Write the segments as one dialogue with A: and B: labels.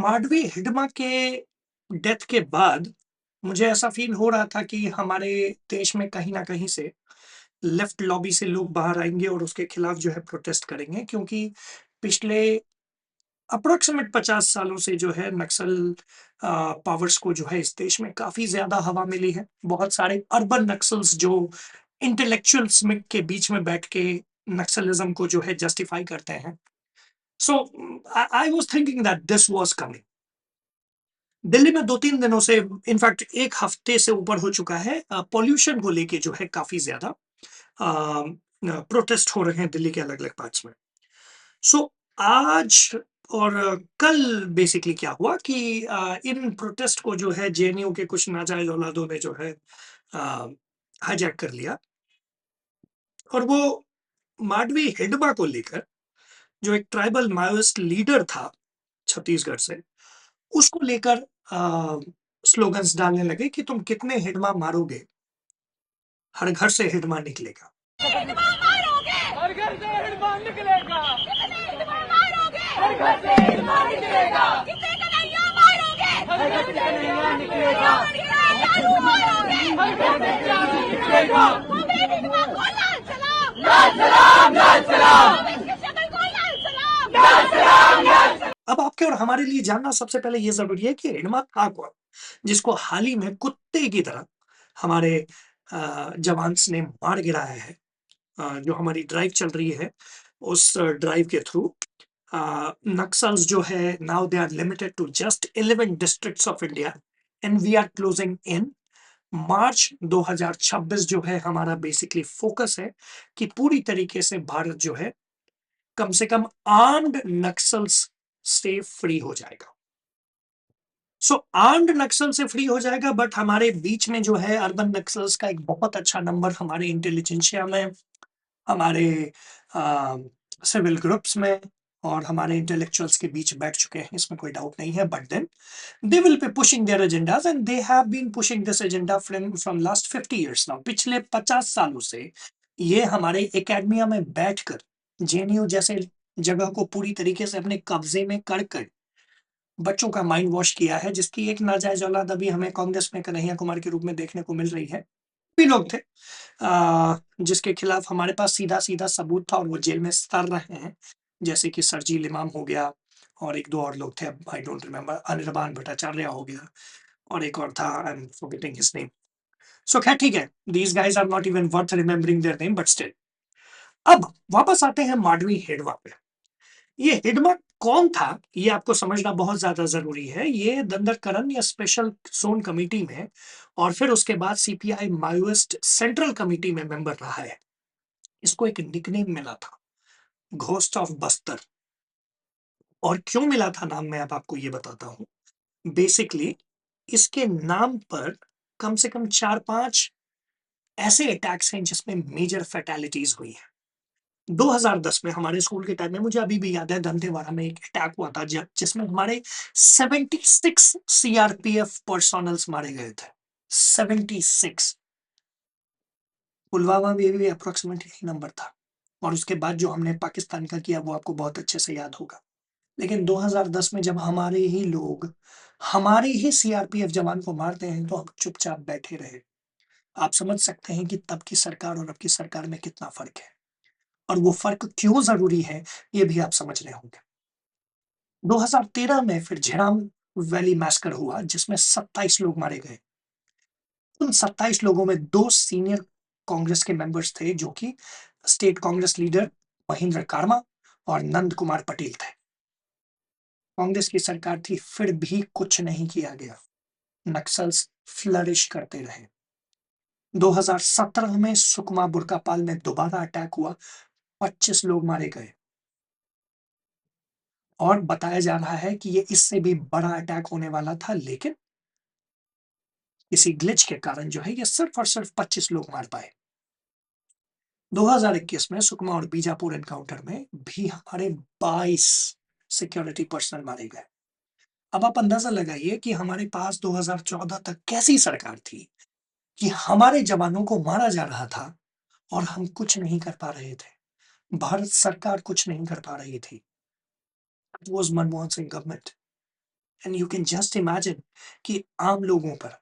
A: माडवी हिडमा के डेथ के बाद मुझे ऐसा फ़ील हो रहा था कि हमारे देश में कहीं न कहीं से लेफ्ट लॉबी से लोग बाहर आएँगे और उसके खिलाफ जो है प्रोटेस्ट करेंगे क्योंकि पिछले अप्रॉक्सिमेट 50 सालों से जो है नक्सल पावर्स को जो है इस देश में काफ़ी ज़्यादा हवा मिली है। बहुत सारे अर्बन नक्सल्स जो इंटेलेक्चुअल्स में के बीच में बैठ के नक्सलिज़्म को जो है जस्टिफाई करते हैं। So I was thinking that this was coming. Delhi में 2-3 दिनों से इनफैक्ट 1 हफ्ते से ऊपर हो चुका है पॉल्यूशन को लेके जो है काफ़ी ज़्यादा प्रोटेस्ट हो रहे हैं दिल्ली के अलग-अलग पार्ट्स में। सो आज और कल बेसिकली क्या हुआ कि इन प्रोटेस्ट को जो है जेएनयू के कुछ नाजायज़ औलादों ने जो है अ, हाईजैक कर लिया और वो माडवी हिडमा को लेकर जो एक ट्राइबल माओइस्ट लीडर था छत्तीसगढ़ से, उसको लेकर स्लोगन्स डालने लगे कि तुम कितने हिडमा मारोगे, हर घर से हिडमा निकलेगा।
B: हिडमा मारोगे, हर घर से हिडमा निकलेगा। कितने हिडमा मारोगे, हर घर से हिडमा निकलेगा। कितने कन्हैया मारोगे, हर घर से कन्हैया निकलेगा। चालू मारोगे, हर घर से चालू निकलेगा। मोदी हिडमा को लाल सलाम, लाल सलाम, लाल सलाम। मोदी के शक्ल को लाल सलाम, लाल सलाम, लाल सलाम।
A: अब आपके और हमारे लिए जानना सबसे पहले ये ज़रूरी है कि हिडमा था कौन? जिसको हाल ही में कुत्ते की तरह हमारे जवान्स ने मार गिराया है। जो हमारी ड्राइव चल रही है, उस ड्राइव के थ्रू नक्सल्स जो है now they are limited to just 11 districts of India and we are closing in March 2026 जो है हमारा बेसिकली फोकस है कि पूरी तरीके से भारत जो है कम से कम आर्म्ड नक्सल्स से फ्री हो जाएगा। सो आर्म्ड नक्सल से फ्री हो जाएगा बट हमारे बीच में जो है अर्बन नक्सल्स का एक बहुत अच्छा नंबर हमारे इंटेलिजेंसिया में, हमारे सिविल ग्रुप्स में और हमारे इंटेलेक्चुअल्स के बीच बैठ चुके हैं, इसमें कोई डाउट नहीं है। But then they will be pushing their agendas and they have been pushing this agenda from last 50 years now. पिछले 50 सालों से ये हमारे एकेडमिया में बैठकर जेएनयू जैसे जगह को पूरी तरीके से अपने कब्जे में कर बच्चों का माइंड वॉश किया है, जिसकी एक नाजायज़ औलाद अभी हमें कांग्रेस में कन्हैया कुमार के रूप में देखने को मिल रही है। भी लोग थे जिसके खिलाफ हमारे पास सीधा-सीधा सबूत था और वो जेल में सड़ रहे हैं, जैसे कि शरजील इमाम हो गया और 1-2 और लोग थे, अब I don't remember, Anirban Bhattacharya हो गया और एक और था, I am forgetting his name. So खैर ठीक है, these guys are not even worth remembering their name but still. अब वापस आते हैं माडवी हिडवा पे। ये हिडमा कौन था, ये आपको समझना बहुत ज़्यादा ज़रूरी है। ये दंडकरण या स्पेशल ज़ोन कमिटी में और फिर उसके बाद सीपीआई माओइस्ट सेंट्रल कमिटी में मेंबर रहा है। इसको एक निकनेम मिला था, घोस्ट ऑफ बस्तर। और क्यों मिला था नाम, मैं अब आपको ये बताता हूँ। बेसिकली इसके नाम पर कम से कम 4-5 ऐसे अटैक्स हैं जिसमें मेजर फैटेलिटीज़ हुई हैं। 2010 में हमारे स्कूल के टाइम में मुझे अभी भी याद है दंतेवाड़ा में एक अटैक हुआ था जिसमें हमारे 76 सीआरपीएफ पर्सोनल्स मारे गए थे। 76। पुलवामा में भी अप्रोक्सीमेटली यही नंबर था और उसके बाद जो हमने पाकिस्तान का किया वो आपको बहुत अच्छे से याद होगा। लेकिन 2010 में जब हमारे ही लोग हमारे ही सीआरपीएफ जवान को मारते हैं तो हम चुपचाप बैठे रहे। आप समझ सकते हैं कि तब की सरकार और अब की सरकार में कितना फ़र्क है और वो फ़र्क क्यों ज़रूरी है, ये भी आप समझ रहे होंगे। 2013 में फिर झेराम वैली मैसकर हुआ जिसमें 27 लोग मारे गए। उन 27 लोगों में 2 सीनियर कांग्रेस के मेंबर्स थे जो कि स्टेट कांग्रेस लीडर महेंद्र कर्मा और नंद कुमार पटेल थे। कांग्रेस की सरकार थी फिर भी कुछ नहीं किया गया। नक्सल्स फ्लरिश करते रहे। 2017 में सुकमा बुरकापाल में दोबारा अटैक हुआ, 25 लोग मारे गए और बताया जा रहा है कि ये इससे भी बड़ा अटैक होने वाला था लेकिन किसी ग्लिच के कारण जो है ये सिर्फ और सिर्फ 25 लोग मार पाए। 2021 में सुकमा और बीजापुर एनकाउंटर में भी हमारे 22 सिक्योरिटी पर्सनल मारे गए। अब आप अंदाजा लगाइए कि हमारे पास 2014 तक कैसी सरकार थी कि हमारे जवानों को मारा जा रहा था और हम कुछ नहीं कर पा रहे थे। भारत सरकार कुछ नहीं कर पा रही थी। It was Manmohan Singh government. And you can just imagine कि आम लोगों पर,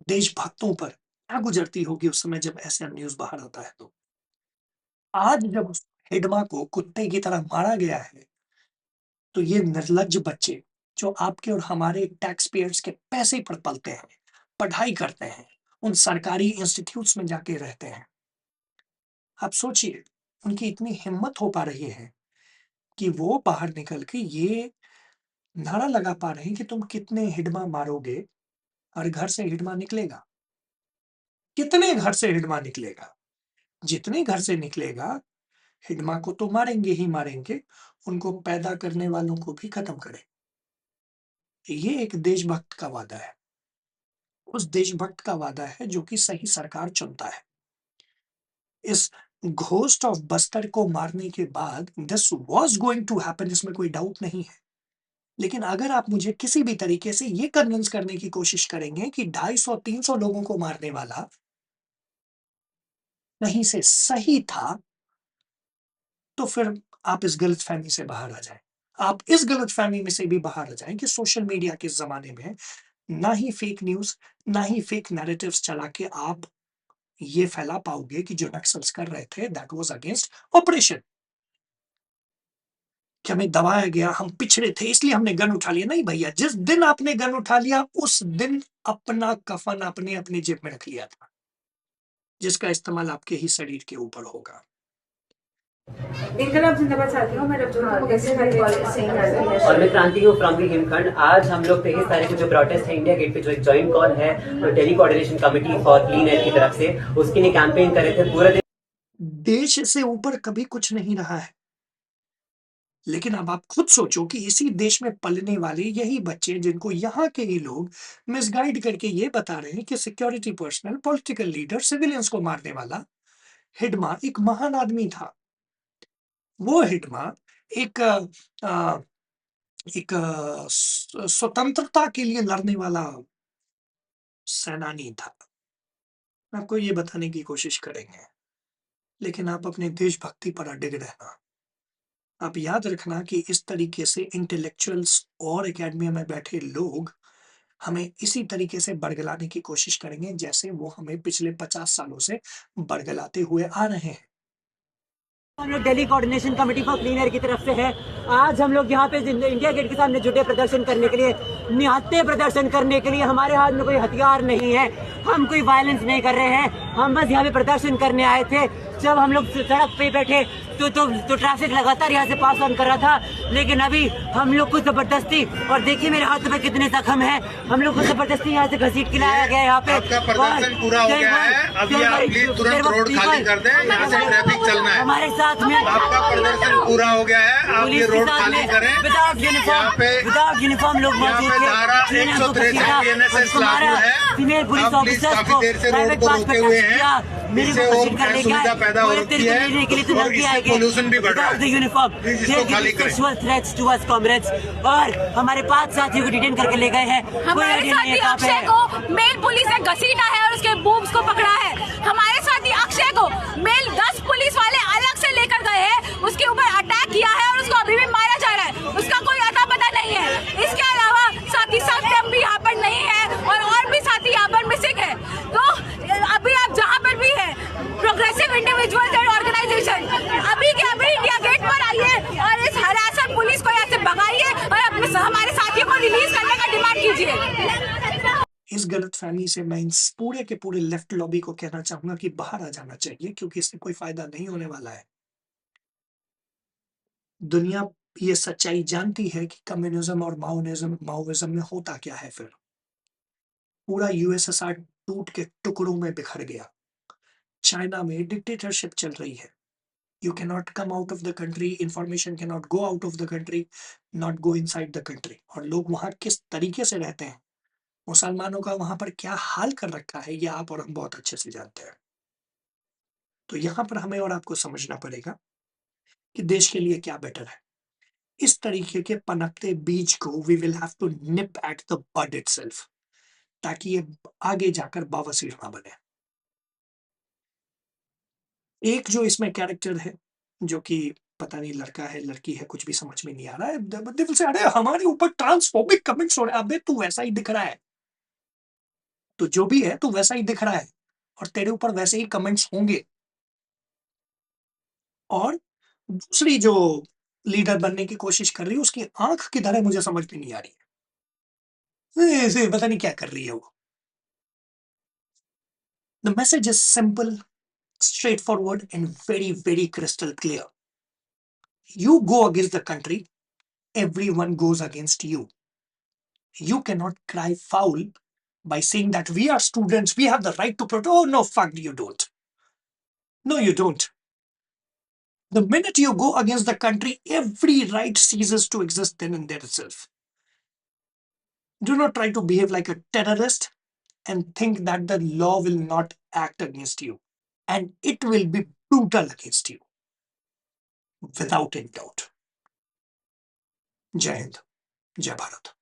A: देशभक्तों पर क्या गुजरती होगी उस समय जब ऐसा न्यूज़ बाहर आता है तो। आज जब उस हिडमा को कुत्ते की तरह मारा गया है, तो ये निर्लज्ज बच्चे जो आपके और हमारे टैक्स पेयर्स के पैसे पर पलते हैं, पढ़ाई करते हैं, उन सरकारी इंस्टीट्यूट्स में जाके रहते हैं। आप सोचिए, उनकी इतनी हिम्मत हो पा रही है कि वो बाहर निकल के ये नारा लगा पा रहे हैं कि तुम कितने हिडमा मारोगे और घर से हिडमा निकलेगा। कितने घर से हिडमा निकलेगा? जितने घर से निकलेगा, हिडमा को तो मारेंगे ही मारेंगे, उनको पैदा करने वालों को भी खत्म करें। ये एक देशभक्त का वादा है। उस देशभक्त का वादा है जो कि सही सरकार चुनता है। इस घोस्ट ऑफ बस्तर को मारने के बाद this was going to happen, इसमें कोई डाउट नहीं है। लेकिन अगर आप मुझे किसी भी तरीके से ये कन्विंस करने की कोशिश करेंगे कि 250-300 लोगों को मारने वाला कहीं से सही था, तो फिर आप इस गलतफ़हमी से बाहर आ जाएँ। आप इस गलतफ़हमी में से भी बाहर आ जाएँ कि सोशल मीडिया के ज़माने में ना ही फ़ेक न्यूज़, ना ही फ़ेक नैरेटिव्स चला के आप ये फैला पाओगे कि जो नक्सल्स कर रहे थे दैट वाज़ अगेंस्ट ऑपरेशन, कि हमें दबाया गया, हम पिछड़े थे इसलिए हमने गन उठा लिया। नहीं भैया, जिस दिन आपने गन उठा लिया उस दिन अपना कफ़न आपने अपनी जेब में रख लिया था, जिसका इस्तेमाल आपके ही शरीर के ऊपर होगा।
C: इनकलाब जिंदाबाद साथियों, मैं रवजोत को कैसे
D: और मैं क्रांति हूँ फ्रॉम दी हिमखंड। आज हम लोग 23 तारीख को जो प्रोटेस्ट है इंडिया गेट पे, जो एक जॉइंट कॉल है तो Delhi coordination committee for clean air की तरफ से, उसके लिए कैंपेन कर रहे थे पूरे दिन।
A: देश से ऊपर कभी कुछ नहीं रहा है। लेकिन अब आप खुद सोचो कि इसी देश में पलने वाले यही बच्चे जिनको यहाँ के ही लोग मिसगाइड करके ये बता रहे हैं कि security personal, political leader, civilians को मारने वाला हिडमा एक महान आदमी था। वो हिडमा एक एक स्वतंत्रता के लिए लड़ने वाला सेनानी था। आपको ये बताने की कोशिश करेंगे, लेकिन आप अपने देशभक्ति पर अडिग रहना। आप याद रखना कि इस तरीके से इंटेलेक्चुअल्स और एकेडमिया में बैठे लोग हमें इसी तरीके से बरगलाने की कोशिश करेंगे, जैसे वो हमें पिछले 50 सालों से बरगलाते हुए आ रहे हैं।
D: हम लोग Delhi coordination committee for clean air की तरफ से है। आज हम लोग यहाँ पे इंडिया गेट के सामने जुटे प्रदर्शन करने के लिए, निहत्थे प्रदर्शन करने के लिए। हमारे हाथ में कोई हथियार नहीं है, हम कोई वायलेंस नहीं कर रहे हैं, हम बस यहाँ पे प्रदर्शन करने आए थे। जब हम लोग सड़क पे बैठे तो ट्रैफिक लगातार यहाँ से पास ऑन कर रहा था, लेकिन अभी हम लोग को जबरदस्ती, और देखिए मेरे हाथ में कितने जख्म हैं, हम लोग को जबरदस्ती यहाँ से घसीट के लाया गया यहाँ पे।
E: आपका प्रदर्शन पूरा हो गया है, अभी आप प्लीज तुरंत रोड खाली कर दें, यहाँ से ट्रैफिक चलना है।
D: हमारे साथ में
E: आपका प्रदर्शन पूरा हो गया है, आप ये रोड खाली करें।
D: विदाउट यूनिफॉर्म लोग मौजूद थे।
E: धारा 163 बीएनएसएस लागू है।
D: फीमेल पुलिस
E: आप प्लीज
D: ऑफिसर्स
E: काफी
D: को
E: देर से रोड
D: प्राइवेट
E: को
D: पास
E: रोके
D: पर
E: हुए
D: टच किया,
E: हैं,
D: मेरे
E: जिससे
D: को
E: वो
D: घसीट कर लेके
E: असुविधा
D: आए
E: पैदा
D: और
E: होती
D: तेरे को
E: है
D: लेने के लिए तो
E: और
D: लड़के
E: इससे
D: आएंगे।
E: पोल्यूशन भी बढ़ रहा है।
D: यूनिफॉर्म
E: प्लीज इसको खाली करें।
D: Sexual threats to us comrades, और हमारे 5 साथियों को डिटेन करके ले गए हैं।
B: हमारे साथी अक्षय को मेल पुलिस ने घसीटा है और उसके बूब्स को पकड़ा है। हमारे साथी अक्षय को मेल 10 पुलिस वाले अलग से लेकर गए हैं, उसके ऊपर अटैक किया है और उसको अभी भी मारा जा रहा है, उसका कोई अता पता नहीं है। इसके अलावा साथी सत्यम भी यहाँ पर नहीं है और भी साथी यहाँ पर मिसिंग है। तो अभी आप जहाँ पर भी है, प्रोग्रेसिव इंडिविजुअल्स एंड ऑर्गेनाइजेशन, अभी के अभी इंडिया गेट पर आइए और इस हरासर पुलिस को यहाँ से भगाइए और अपने हमारे साथियों को रिलीज करने का डिमांड कीजिए।
A: इस गलतफहमी से मैं इस पूरे के पूरे लेफ्ट लॉबी को कहना चाहूँगा कि बाहर आ जाना चाहिए, क्योंकि इससे कोई फ़ायदा नहीं होने वाला है। दुनिया ये सच्चाई जानती है कि कम्युनिज़्म और माओइज़्म में होता क्या है फिर। पूरा यूएसएसआर टूट के टुकड़ों में बिखर गया। चाइना में डिक्टेटरशिप चल रही है। You cannot come out of the country, information cannot go out of the country, not go inside the country। और लोग वहाँ किस तरीके से रहते हैं, मुसलमानों का वहाँ पर क्या हाल कर रखा है, ये आप और हम बहुत अच्छे से जानते हैं। तो यहाँ पर हमें और आपको समझना पड़ेगा कि देश के लिए क्या बेटर है। इस तरीके के पनपते बीज को we will have to nip at the bud itself, ताकि ये आगे जाकर बवासीर ना बने। एक जो इसमें कैरेक्टर है, जो कि पता नहीं लड़का है, लड़की है, कुछ भी समझ में नहीं आ रहा है। दे विल से अरे हमारे ऊपर ट्रांसफोबिक कमेंट्स हो रहे हैं। अबे तू वैसा ही दिख रहा है। तो जो भी है तू वैसा ही दिख रहा है और तेरे ऊपर वैसे ही कमेंट्स होंगे। और दूसरी जो लीडर बनने की कोशिश कर रही है उसकी आँख किधर है मुझे समझ में नहीं आ रही है। ऐसे पता नहीं क्या कर रही है वो। The message is simple, straightforward and very, very crystal clear. You go against the country, everyone goes against you. You cannot cry foul by saying that we are students, we have the right to protest. Oh, no, fuck, you don't. No, you don't. The minute you go against the country, every right ceases to exist then and there itself. Do not try to behave like a terrorist and think that the law will not act against you. And it will be brutal against you, without any doubt. Jai Hind, Jai Bharat.